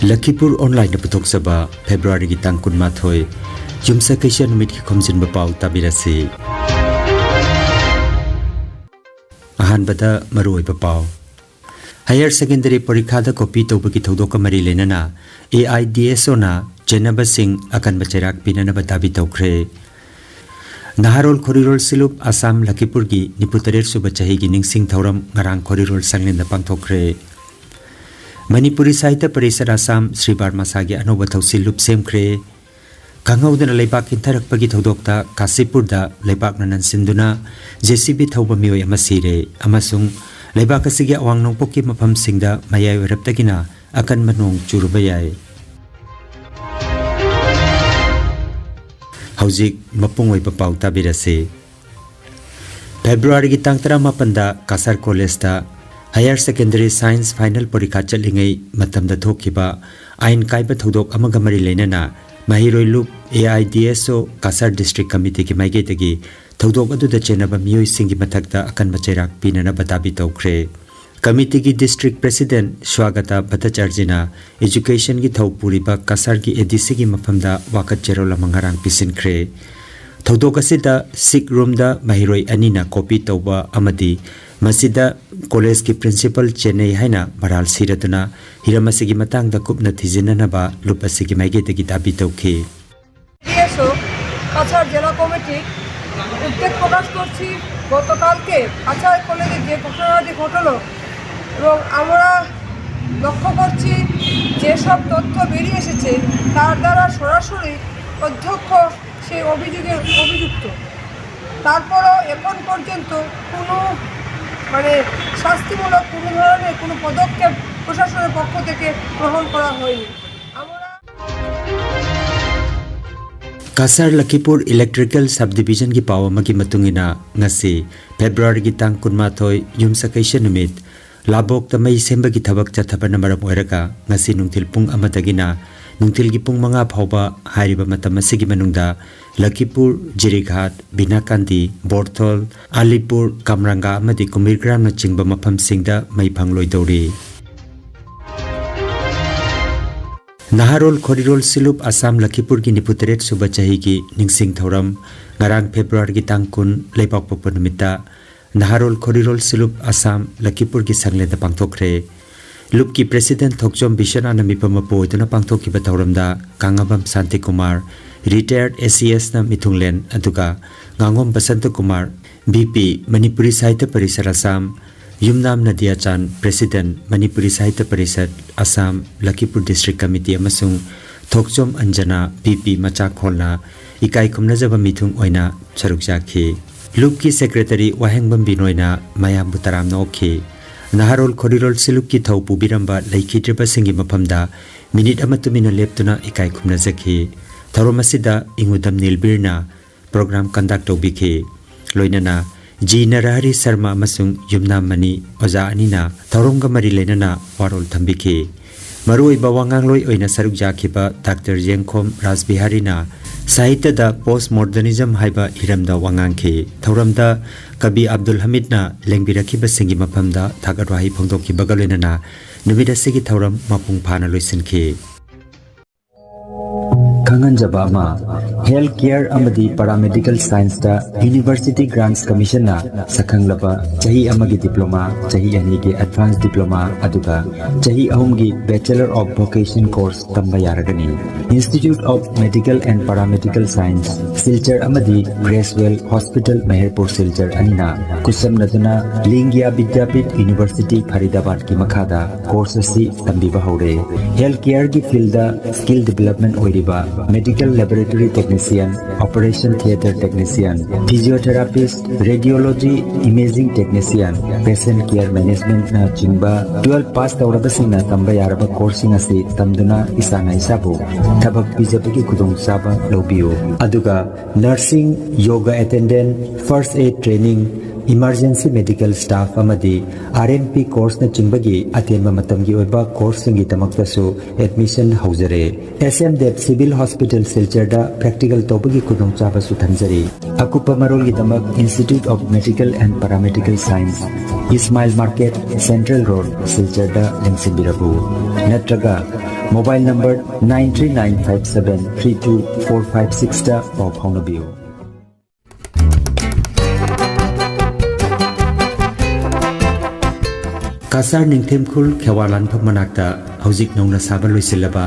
Lakhipuronline putoksaba February gi tang kun mathoi yumsa kaisa numit ki Khomjinba Pao tabirasi ahan bada maroi Pao Higher secondary parikha da copy tobaki thodok mari lenana AIDSO na Jenaba Singh akan bacherak pinana batabi tokre Naharol Khorirol Silup Assam Lakhipur gi niputarer suba chahi gi ningsing thoram ngarang Khorirol sanglen da pangthokre Manipuri Sahitya Parishad Assam Sri Barmasagi Anoba Thausil Lup Semkre Kangaudan Leibak Intarak Pagi Thodokta Kasipur da Leibak Nanan Sinduna JCB Thauba Mioi Amasire Amasung Leibak Asigi Awang Nongpoki Mapam Singda Mayai Reptagina akan manung Churubayai Hauzik Mapungoi Pao Tabirase February Gitang Tara Mapanda Kasar College da Higher Secondary Science Final Parikha Chalingai Matamda Thokiba Ain Kaiba Thodok Amaga Mari Lenana Mahiroi Loop AIDSO Kasar District Committee ki Maigetagi Thodok Adu da Chenaba Miyoi Singi Matakta akan Macherak Pinana Batabi Tokre Committee ki District President Swagata Bhattacharjina Education ki Thaupuriba Kasar ki ADC ki Mapamda Wakat Cherola Mangarang Pisinkre Thodok asida Sikh Room da Mahiroi Anina Copy Tauba Amadi Masida College ki Principal Chennai Haina Maral Siratuna Hiramasigi Matang da Kupna Thizinanaba Lupasigi Maigetagi Tabi Tauke DSO Kasar Jela Committee উদ্বেগ প্রকাশ করছি গতকালকে কাছাড় কলেজে যে ঘটনাটি ঘটলো এবং আমরা লক্ষ্য করছি যেসব তথ্য বেরিয়ে এসেছে তার দ্বারা সরাসরি অধ্যক্ষ সেই অভিযুক্ত তারপরও এখন পর্যন্ত কোনো শাস্তিমূলক কোনো ধরনের কোনো পদক্ষেপ প্রশাসনের পক্ষ থেকে গ্রহণ করা হয়নি Kasar Lakhipur Electrical Subdivision ki Pao magi matungina ngasi February gi tang kunmathoi yumsa kaisa numit labok tamai semba gi thabak chathabana maram oiraka ngasi nungthil pung amadagina nungthil gi pung manga phauba hairiba matam asigi manungda Lakhipur Jirighat Binakandi Borthol Alipur Kamranga amadi Kumirgram na chingba mafam singda mai phangloi dori Naharol Khorirol Silup Assam Lakhipur ki niputaret suba chahi ki ningsing thoram ngarang February gi tangkun leibak pokpa numita Naharol Khorirol Silup Assam Lakhipur ki sangle da pangthokre Lup ki President Thokchom Bishana namipama poituna pangthokki ba thoramda Kangabam Santi Kumar Retired SES na Mithunglen aduga Ngangom Basanta Kumar BP Manipuri Sahitya Parishad Assam Yumnam Nadia Chan President Manipuri Sahitya Parishad Assam Lakhipur District Committee amasung Thokchom Anjana PP Macha Kholna Ikai Khumnajaba Mithung Oina Sarukjakhi Lup ki Secretary Wahengbam Binoina Mayam Butaram Nokhi Naharol Khorirol Silup ki Thau Pubiramba Laikhitreba Singi Maphamda Minute Amatumina Leptuna Ikai Khumnajakhi Tharomasida Ingudam Nilbirna Program Conduct Obikhi Loinana Ji Narahari Sharma amasung Yumna Mani Oza Anina Thauromga Mari Lenana Warol Thambikhi Marui Bawangangloi Oina Saruk Jakhiba Dr. Yengkhom Rajbiharina Sahitya da Postmodernism haiba Hiramda Wangangkhi Thauramda Kabi Abdul Hamidna Lengbirakhiba Singi Maphamda Thagarwahi Phongdokhi Bagalenana Numida Sigi Thauram Mapung Phana Loisinki Kangan Jabama Healthcare Amadi Paramedical Science da University Grants Commission na Sakhanglaba Chahi Amagi Diploma Chahi Anigi Advanced Diploma Aduga Chahi Ahumgi Bachelor of Vocational Course Tamba Yaragani Institute of Medical and Paramedical Science Silchar Amadi Gracewell Hospital Meherpur Silchar Anina Kusam Naduna Lingya Vidyapit University Faridabad ki Makhada Course si Tambiba Haure Healthcare ki field da Skill Development Oiriba Medical Laboratory Technician, Operation Theatre Technician, Physiotherapist, Radiology Imaging Technician, Patient Care Management na chingba 12 pass taurabasing na tamba yaraba coursing asi tamduna isana isabu thabak pijabagi kudong saba lobiyo aduga nursing yoga attendant first aid training emergency medical staff amadi RNP course na chingbagi atenba matamgi oiba course singi tamaktasu admission haujare SM Dev Civil Hospital Silchar da practical tobagi kudong chaba su thanjari akupa marol gi damak Institute of Medical and Paramedical Science Ismail Market Central Road Silchar da lengsimbirabu natraga mobile number 9395732456 दा पाव फाउनबियो। Kasar निंगथेमखुल खेवालान fuck मनाक्ता हौजिक नौना साबा लोइसिल्लबा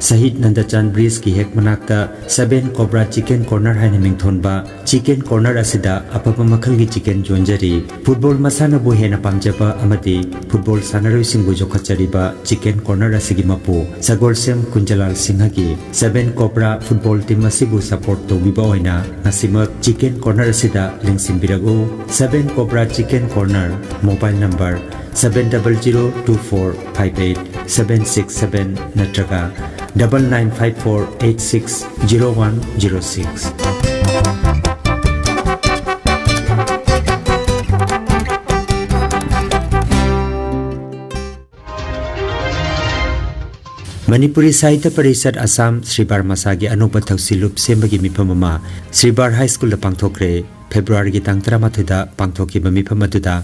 शहीद Nandchand bridge की हेक मनाक्ता 7 cobra chicken corner हाइना मिंगथोनबा chicken corner असिदा अपपा मखल की चिकन जोंजरी फुटबॉल मसाना बो हेना पामजबा अमदी फुटबॉल सानरोइसिंग बु जोखचरीबा चिकन कॉर्नर असिगी मपु सगोलसेम कुंजलाल सिंह की 7 कोब्रा फुटबॉल टीम असिबु सपोर्ट तौबिबा ओइना नसिमक चिकन कॉर्नर असिदा लिंगसिंबिरगो 7 cobra chicken corner mobile number 702424586767 नत्रगा 9954860106। मणिपुरी साहित्य परिषद असम श्रीबार मसागी अनोप थौसिलुप सेमबगी मिफम श्रीबार हाई स्कूल पांथोक्रे फेब्रुआरी की तांग 13 पांथोखिबा मिफम अदुदा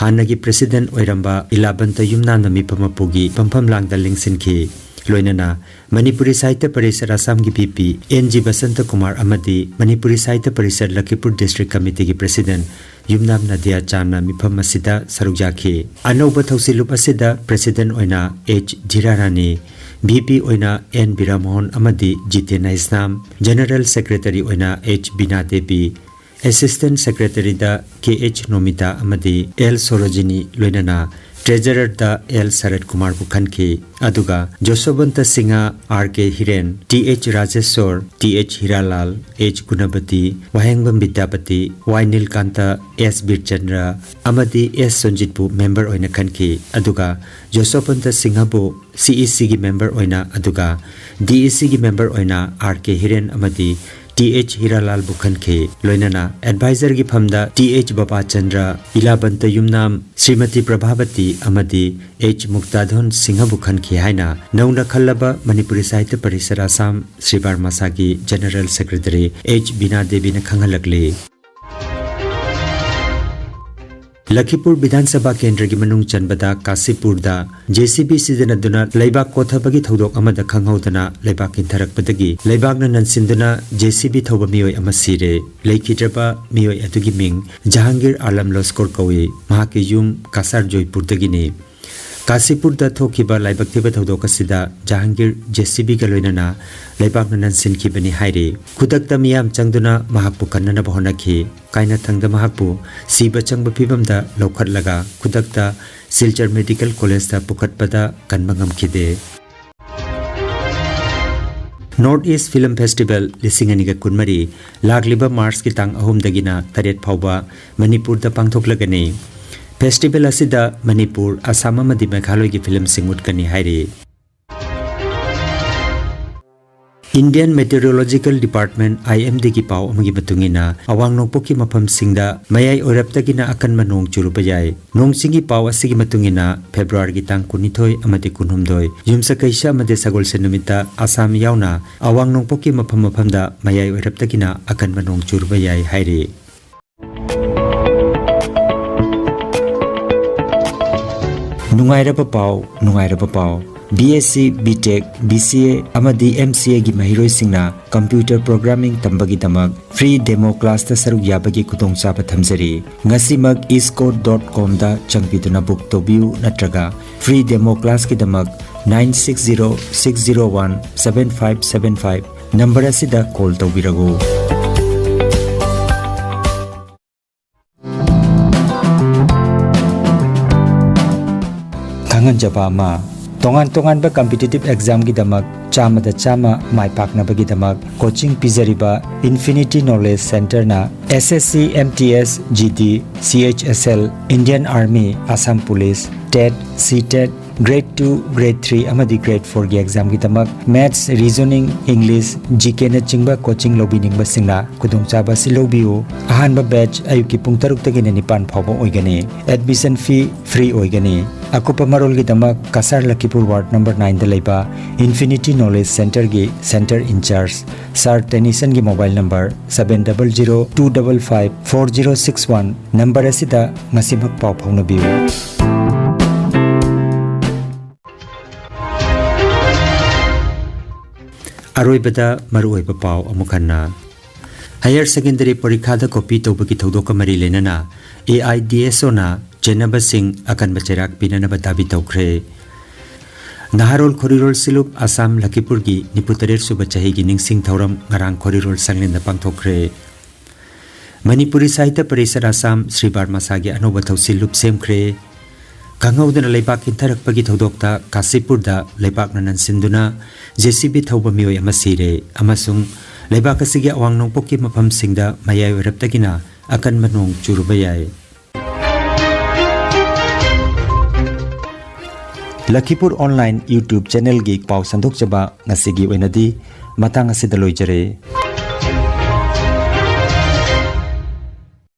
हानगी प्रेसिडेंट ओइरंबा 11 युमनान मिफम पुगी पंफम लांगदा लिंगसिनखी लोइनना मणिपुरी साहित्य परिषद असम की पीपी एनजी बसंत कुमार अमदी मणिपुरी साहित्य परिषद लखीपुर डिस्ट्रिक्ट कमिटी की प्रेसिडेंट युमनाम नदिया चाना मिफम असिदा सरुजाखी अनौब थौसिलुप असिदा प्रेसिडेंट ओइना एच धीरारानी VP ओइना एन बिरामोहन अमदी जितेन इस्लाम जनरल सेक्रेटरी ओइना H Bina Devi assistant secretary दा KH नोमिता अमदी एल सोरोजिनी लोइनना ट्रेजरर दा एल शरद कुमार बुखनकी अदुगा Joshobant Singh RK Hiren TH Rajeshwar TH Hiralal H Gunavati वाहेंगबम Vidyapati Y Nilkanta S Birchandra अमदी S संजितबु मेंबर ओइना खनकी अदुगा जोशोबंत सिंहबु CEC की मेंबर ओइना अदुगा DEC की मेंबर ओइना RK हिरेन अमदी TH हिरालाल बुखनखे लोइनना एडवाइजर की फमदा TH बपा चंद्र इलाबंत युमनाम श्रीमती प्रभावती अमदी H मुक्ताधन सिंह बुखनखे हाइना नौना खल्लबा Manipuri Sahitya Parishad Assam Shribar मसागी general secretary H बिना देवी ने खंगलकले। लखीपुर विधानसभा केंद्र की मनुंग चनबदा काशीपुर दा JCB सिजनदुना लेबाक कोथबगी थौदोक अमदा खंगहौदना लेबाक किंथरकपदगी लेबाकना ननसिंदुना JCB थौबा मियोय अमा सिरे लेखिद्रबा मियोय अदुगी मिंग जहांगीर आलम लस्कर कौई महाके युम कासार जयपुरदगिनी काशीपुर दा थोखिबा लाइबक्तिबा थौदोक असिदा जहांगीर JCB का लोइनना लेबाकना ननसिनखिबनी हाइरे खुदक्ता मियाम चंगदुना महाकपु कन्ननबा होनखि कायना थंगदा महाकपु सिबा चंगबा फिबमदा लौखटलगा खुदक्ता सिलचर मेडिकल कॉलेज दा पुखटपदा कन्मंगमखिदे। नॉर्थ ईस्ट फिल्म फेस्टिवल 2020 लाखलिबा मार्च की तांग 3 तरह फाउबा मणिपुर दा पांथोक्लगनी फेस्टिवल असिदा मणिपुर असम अमदी मेघालय की फिल्म सिंगुटकनी हाइरे। इंडियन मेटेरोलॉजिकल डिपार्टमेंट IMD की पाव अमगी मतुंगिना अवांग नोंपोक की मफम सिंगदा मयाई ओरप्तगिना अकनम नोंग चुरुबा याय नोंग सिंगी पाव असिगी मतुंगिना फेब्रुआरी की तांग 19 अमदी 19 युमसकैसा अमदी सगोलसे नुमिता असम यावना अवांग नोंपोक की मफमदा मयाई ओरप्तगिना अकनम नोंग चुरुबा याय हाइरे। नुंगाइरबा पाव BSc BTech BCA अमदी MCA की महिरोई सिंगना कंप्यूटर प्रोग्रामिंग तंबगी दमक फ्री डेमो क्लास ता सरुक याबगी खुदोंचाबा थमजरी ngasimak iscode.com दा चंगबिदुना बुक तोबियु नत्रगा फ्री डेमो क्लास की दमक 9606017575 नंबर असिदा कॉल तोबिरगो। खांगन जबामा तोंगान तोंगान बा कॉम्पिटिटिव एग्जाम की दमक चामदा चामा माय पाकनबगी दमक कोचिंग पिजरिबा इन्फिनिटी नॉलेज सेंटर ना SSC MTS GD CHSL Indian army Assam police TET CTET grade 2 grade 3 अमदी ग्रेड 4 की एग्जाम की दमक मैथ्स रीजनिंग इंग्लिश GK न चिंगबा कोचिंग लोबिनिंग बसिंगना खुदोंचाबा सिलोबियो अहानबा बैच अयुकी पुंग 6 तगिने 9 फावबा ओइगनी एडमिशन फी फ्री ओइगनी अकुपा मरोल की दमक कासार लखीपुर वार्ड नंबर 9 दा लेबा इन्फिनिटी नॉलेज सेंटर की सेंटर इंचार्ज सर टेनिसन की mobile number 7002554061 number असिदा ngasimak पाव फाउनबियो। अरोइबदा मरुओइबा पाव अमुखन्ना higher secondary परीक्षा दा कॉपी तौबकी थौदोक मरी लेनना AIDSO ना जेनबा सिंह अकनबा चेराक पिननबा दाबी तौख्रे नाहरोल खोरिरोल सिलुप आसाम लखीपुर की 93 सुबह चाही की निंगसिंग थौरम ngarang खोरिरोल संगलिंदा पांगथोख्रे मणिपुरी साहित्य परिषद आसाम श्री बारमासा की अनोबा थौसिलुप सेमख्रे कांगौदना लेपाक इंथरकपगी थौदोकता काशीपुरदा लेपाक ननसिंदुना JCB थौबा मियोय अमा सिरे अमसुंग लेपाक असिगी अवांग नोंपोकी मफम सिंगदा मयाय वरपतगिना अकन मनोंग चुरुबा याय लखीपुर ऑनलाइन YouTube चैनल की पाव संदोक जबा ngasi gi oinadi matang asida loijare।